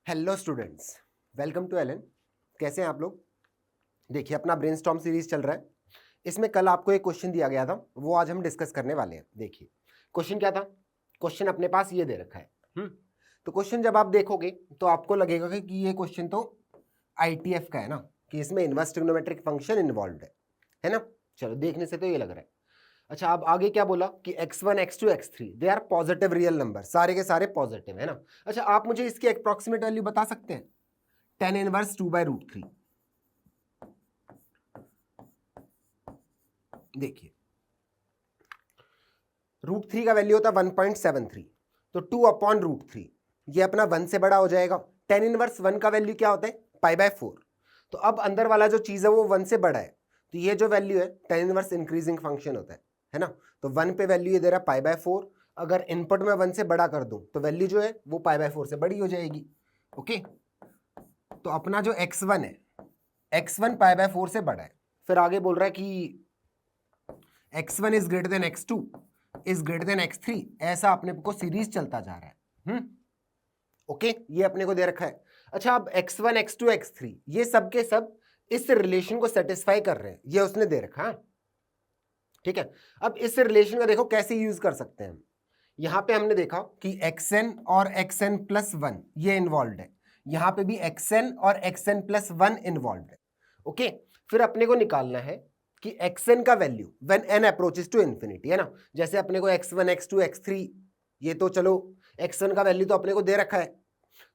Hello students, welcome to Allen. कैसे हैं आप लोग? देखिए, अपना ब्रेनस्टॉर्म सीरीज चल रहा है। इसमें कल आपको एक क्वेश्चन दिया गया था, वो आज हम डिस्कस करने वाले हैं। देखिए क्वेश्चन क्या था। क्वेश्चन अपने पास ये दे रखा है। तो क्वेश्चन जब आप देखोगे तो आपको लगेगा कि ये क्वेश्चन तो ITF का है ना, कि इसमें इनवर्स ट्रिग्नोमेट्रिक फंक्शन इन्वॉल्व है ना। चलो, देखने से तो ये लग रहा है। अच्छा, अब आगे क्या बोला कि x1 x2 x3 they are positive real number, सारे के सारे पॉजिटिव है ना। अच्छा, आप मुझे इसकी अप्रॉक्सीमेट वैल्यू बता सकते हैं? tan inverse 2/√3। देखिए, √3 का वैल्यू होता है 1.73, तो 2/√3 ये अपना 1 से बड़ा हो जाएगा। tan इनवर्स 1 का वैल्यू क्या होता है? π/4। तो अब अंदर वाला जो चीज है वो 1 से बड़ा है, तो ये जो वैल्यू है tan इनवर्स इंक्रीजिंग फंक्शन होता है ना। तो 1 पे वैल्यू ये दे रहा है π/4। अगर इनपुट में 1 से बड़ा कर दूं तो वैल्यू जो है वो π/4 से बड़ी हो जाएगी। ओके, तो अपना जो x1 है, x1 π/4 से बड़ा है। फिर आगे बोल रहा है कि x1 is greater than x2 is greater than x3, ऐसा अपने को सीरीज चलता जा रहा है। ओके, ये अपने को दे रखा है। अच्छा, अब x1 x2 x3 ये सब के सब इस रिलेशन को सेटिस्फाई कर रहे हैं, ये उसने दे रखा है। ठीक है, अब इस रिलेशन का देखो कैसे यूज कर सकते हैं हम। यहां पे हमने देखा कि xn और xn+1 ये इन्वॉल्व है, यहां पे भी xn और xn+1 इन्वॉल्व है। ओके, फिर अपने को निकालना है कि xn का value when n approaches to infinity, है ना। जैसे अपने को x1 x2 x3 ये तो चलो x1 का वैल्यू तो अपने को दे रखा है,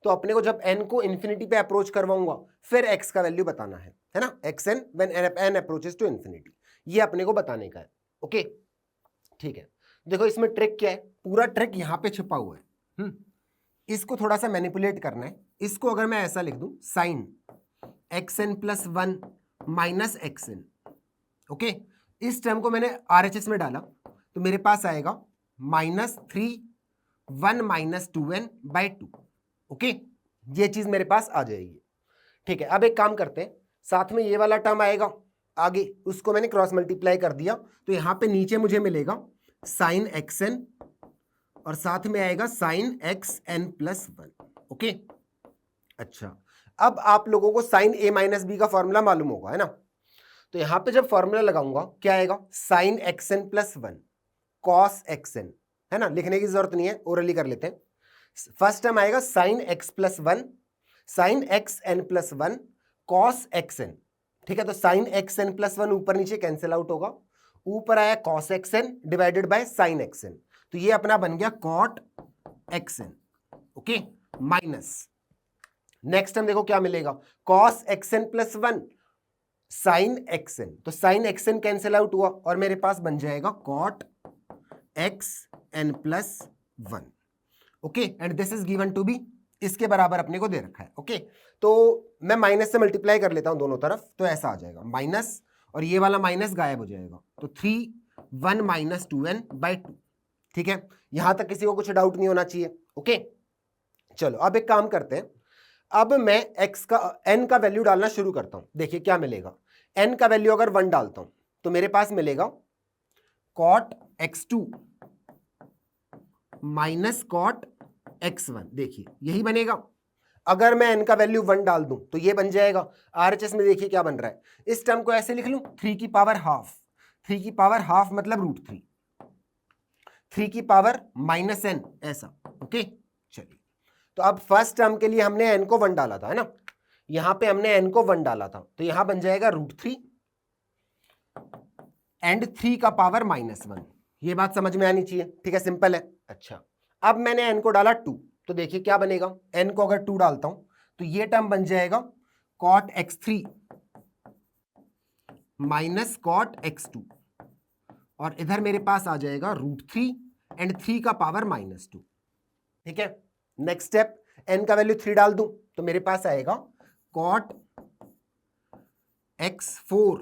तो अपने को जब n को इन्फिनिटी पे अप्रोच करवाऊंगा फिर x का वैल्यू बताना है ना। xn when n approaches to infinity, ये अपने को बताने का है। ओके, ठीक है। देखो इसमें ट्रिक क्या है, पूरा ट्रिक यहां पे छुपा हुआ है। इसको थोड़ा सा मैनिपुलेट करना है। इसको अगर मैं ऐसा लिख दूं, sine xn+1 minus xn। Okay, इस टर्म को मैंने RHS में डाला तो मेरे पास आएगा -3 1 - 2n/2। ओके, ये चीज मेरे पास आ जाएगी। ठीक है, अब एक काम करते हैं, साथ में ये वाला टर्म आएगा आगे, उसको मैंने क्रॉस मल्टीप्लाई कर दिया, तो यहां पे नीचे मुझे मिलेगा साइन xn और साथ में आएगा साइन xn+1। ओके, अच्छा, अब आप लोगों को साइन a - b का फॉर्मूला मालूम होगा, है ना। तो यहां पे जब फॉर्मूला लगाऊंगा क्या आएगा? साइन xn+1 कॉस xn, है ना। लिखने की जरूरत नहीं है, ओरली कर लेते हैं। फर्स्ट टर्म आएगा sine x+1 sine xn+1 cos xn। ठीक है, तो साइन xn+1 ऊपर नीचे कैंसिल आउट होगा, ऊपर आया cos xn divided by sine xn, तो ये अपना बन गया cot xn। Okay, minus next time देखो क्या मिलेगा, कॉस xn+1 साइन xn, तो साइन xn कैंसिल आउट हुआ और मेरे पास बन जाएगा cot xn+1। Okay, and this is given to be, इसके बराबर अपने को दे रखा है। ओके, तो मैं माइनस से मल्टीप्लाई कर लेता हूं दोनों तरफ, तो ऐसा आ जाएगा माइनस और ये वाला माइनस गायब हो जाएगा, तो 3 1 - 2n/2। ठीक है, यहां तक किसी को कुछ डाउट नहीं होना चाहिए। ओके, चलो अब एक काम करते हैं, अब मैं x का n का वैल्यू डालना शुरू करता हूं। देखिए क्या मिलेगा, n का वैल्यू अगर 1 डालता हूं तो मेरे पास मिलेगा cot x2 minus cot x1। देखिए यही बनेगा। अगर मैं n का वैल्यू 1 डाल दूं तो ये बन जाएगा। RHS में देखिए क्या बन रहा है, इस टर्म को ऐसे लिख लूं 3 की पावर हाफ, 3 की पावर हाफ मतलब √3, 3 की पावर -n ऐसा। ओके, चलिए, तो अब फर्स्ट टर्म के लिए हमने n को 1 डाला था, है ना। यहां पे हमने n को 1 डाला था, तो यहां बन जाएगा √3 एंड 3 का पावर -1। ये बात समझ में आनी चाहिए, ठीक है, सिंपल है। अच्छा, अब मैंने n को डाला 2, तो देखिए क्या बनेगा, n को अगर 2 डालता हूं तो ये टर्म बन जाएगा cot x3 minus cot x2, और इधर मेरे पास आ जाएगा √3 एंड 3 का पावर -2। ठीक है, नेक्स्ट स्टेप, n का वैल्यू 3 डाल दूं तो मेरे पास आएगा cot x4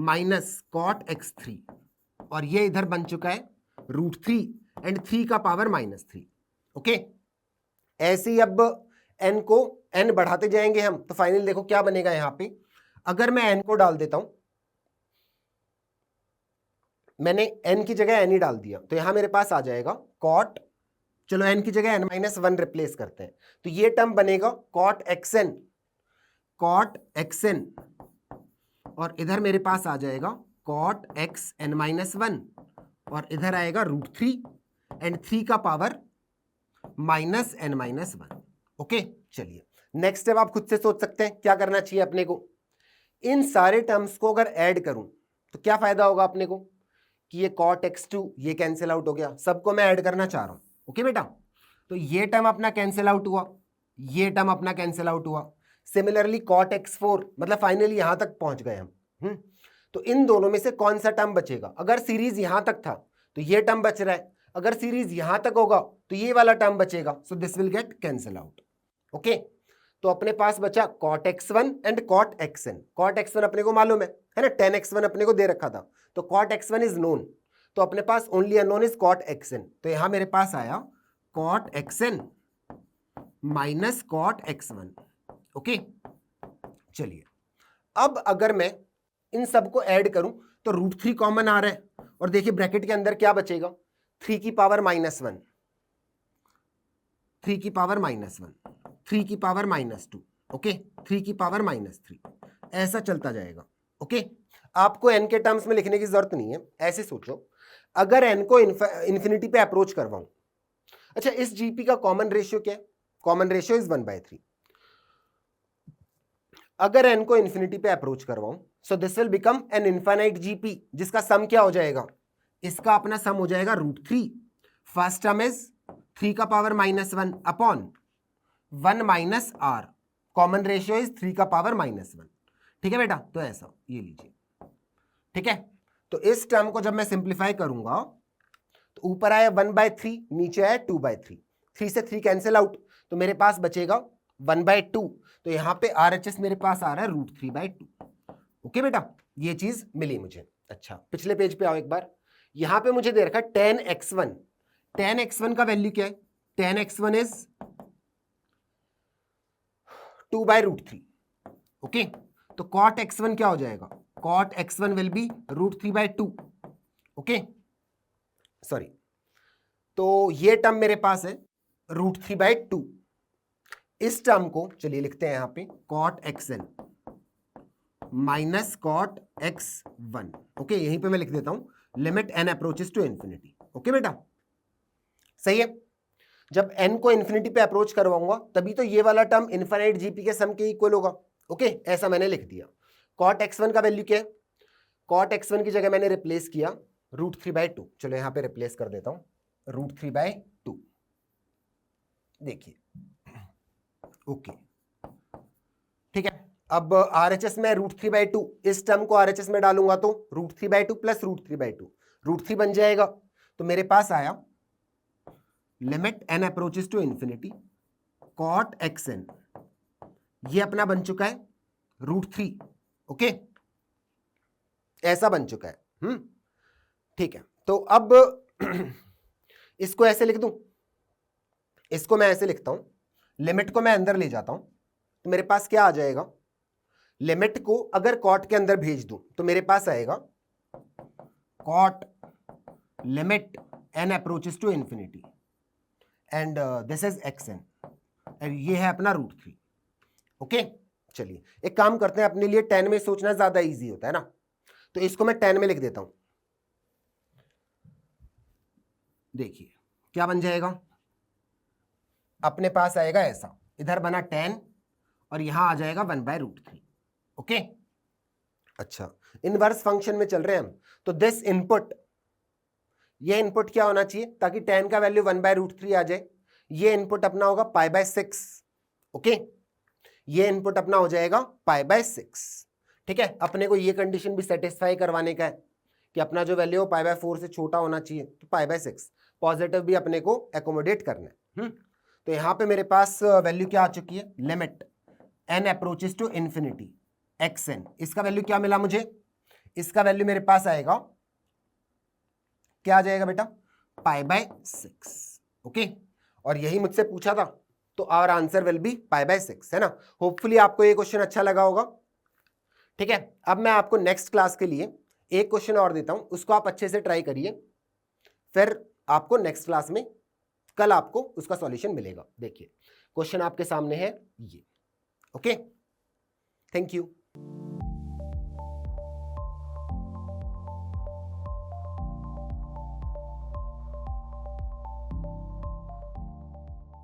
minus cot x3, और ये इधर बन चुका है √3 एंड 3 का पावर -3। ओके, ऐसे ही अब n को n बढ़ाते जाएंगे हम, तो फाइनल देखो क्या बनेगा यहां पे। अगर मैं n को डाल देता हूं, मैंने n की जगह n ही डाल दिया, तो यहां मेरे पास आ जाएगा cot चलो n की जगह n-1 रिप्लेस करते हैं, तो ये टर्म बनेगा cot xn, और इधर मेरे पास आ जाएगा cot xn-1, और इधर आएगा √3 एंड 3 का पावर -n-1। ओके, चलिए नेक्स्ट स्टेप आप खुद से सोच सकते हैं क्या करना चाहिए अपने को। इन सारे टर्म्स को अगर ऐड करूं तो क्या फायदा होगा अपने को कि ये cot x2 ये कैंसिल आउट हो गया, सबको मैं ऐड करना चाह रहा हूं। ओके बेटा, तो ये टर्म अपना कैंसिल आउट हुआ, ये टर्म अपना कैंसिल आउट हुआ। सिमिलरली cot x4, मतलब फाइनली यहां तक पहुंच गए हम। तो इन दोनों में से कौन सा टर्म बचेगा? अगर सीरीज यहां तक था तो ये टर्म बच रहा है, अगर सीरीज यहां तक होगा तो ये वाला टर्म बचेगा, सो this will get cancel out. Okay, तो अपने पास बचा cot x1 and cot xn। cot x1 अपने को मालूम है ना, tan x1 अपने को दे रखा था, तो cot x1 इज नोन, तो अपने पास only unknown is cot xn। तो यहां मेरे पास आया cot xn minus cot x1। Okay, चलिए अब अगर मैं इन सबको ऐड करूं तो √3 कॉमन आ रहा है, और देखिए ब्रैकेट के अंदर क्या बचेगा, 3 की पावर -1, 3 की पावर -1, 3 की पावर -2, ओके, 3 की पावर -3, ऐसा चलता जाएगा। ओके, आपको n के टर्म्स में लिखने की जरूरत नहीं है, ऐसे सोचो अगर n को इंफिनिटी पे अप्रोच करवाऊं। अच्छा, इस जीपी का कॉमन रेशियो क्या है? Common ratio is 1/3। अगर n को इंफिनिटी पे अप्रोच करवाऊं, so this will become an infinite GP, जिसका सम क्या हो जाएगा, इसका अपना सम हो जाएगा √3। फर्स्ट टर्म इज 3 का power -1 upon 1 minus r, common ratio is 3 का पावर -1। ठीक है बेटा, तो ऐसा ये लीजिए। ठीक है, तो इस टर्म को जब मैं सिंप्लीफाई करूंगा तो ऊपर आया 1/3, नीचे आया 2/3, 3 से 3 कैंसिल आउट, तो मेरे पास बचेगा 1/2। तो यहां पे RHS मेरे पास आ रहा है √3/2। ओके बेटा, ये चीज मिली मुझे। अच्छा, पिछले पेज पे आओ एक बार, यहां पे मुझे दे रखा है tan x1। tan x1 का वैल्यू क्या है? tan x1 is 2/√3। ओके, तो cot x1 क्या हो जाएगा? cot x1 will be √3/2। Okay, sorry, तो ये टर्म मेरे पास है √3/2। इस टर्म को चलिए लिखते हैं यहां पे cot xn minus cot x1। Okay, यहीं पे मैं लिख देता हूं limit n approaches to infinity. Okay बेटा, सही है। जब n को इंफिनिटी पे अप्रोच करवाऊंगा तभी तो ये वाला टर्म इनफाइनाइट जीपी के सम के इक्वल होगा। ओके, ऐसा मैंने लिख दिया। cot x1 का वैल्यू क्या है? cot x1 की जगह मैंने रिप्लेस किया √3/2। चलो यहां पे रिप्लेस कर देता हूं √3/2। देखिए, ओके, ठीक है। अब RHS में √3/2, इस टर्म को RHS में डालूंगा तो √3/2 प्लस √3/2, √3 बन जाएगा। तो मेरे पास आया limit n approaches to infinity cot xn, ये अपना बन चुका है √3। ओके, ऐसा बन चुका है। ठीक है, तो अब इसको ऐसे लिख दूं, इसको मैं ऐसे लिखता हूं, लिमिट को मैं अंदर ले जाता हूं, तो मेरे पास क्या आ जाएगा, लिमिट को अगर cot के अंदर भेज दूं तो मेरे पास आएगा cot limit n approaches to infinity and this is xn, और ये है अपना √3। ओके, चलिए एक काम करते हैं, अपने लिए 10 में सोचना ज्यादा इजी होता है ना, तो इसको मैं 10 में लिख देता हूं। देखिए क्या बन जाएगा, अपने पास आएगा ऐसा, इधर बना 10 और यहां आ जाएगा 1/√3। ओके, अच्छा, इनवर्स फंक्शन में चल रहे हैं हम, तो दिस इनपुट, ये इनपुट क्या होना चाहिए ताकि 10 का वैल्यू 1/√3 आ जाए, ये इनपुट अपना होगा π/6। ओके, ये इनपुट अपना हो जाएगा π/6। ठीक है, अपने को ये कंडीशन भी सेटिस्फाई करवाने का है कि अपना जो वैल्यू π/4 से छोटा होना चाहिए, तो π/6 पॉजिटिव भी अपने को एकोमोडेट करना है। तो यहां पे मेरे पास वैल्यू क्या आ चुकी है, limit n approaches to infinity xn, इसका वैल्यू क्या मिला मुझे, इसका वैल्यू मेरे पास आएगा, क्या आ जाएगा बेटा, π/6। ओके, और यही मुझसे पूछा था, तो आवर आंसर विल बी π/6, है ना। होपफुली आपको ये क्वेश्चन अच्छा लगा होगा। ठीक है, अब मैं आपको नेक्स्ट क्लास के लिए एक क्वेश्चन और देता हूं, उसको आप अच्छे से ट्राई करिए, फिर आपको नेक्स्ट क्लास में कल आपको उसका सॉल्यूशन मिलेगा। देखिए क्वेश्चन आपके सामने है ये। Okay, thank you.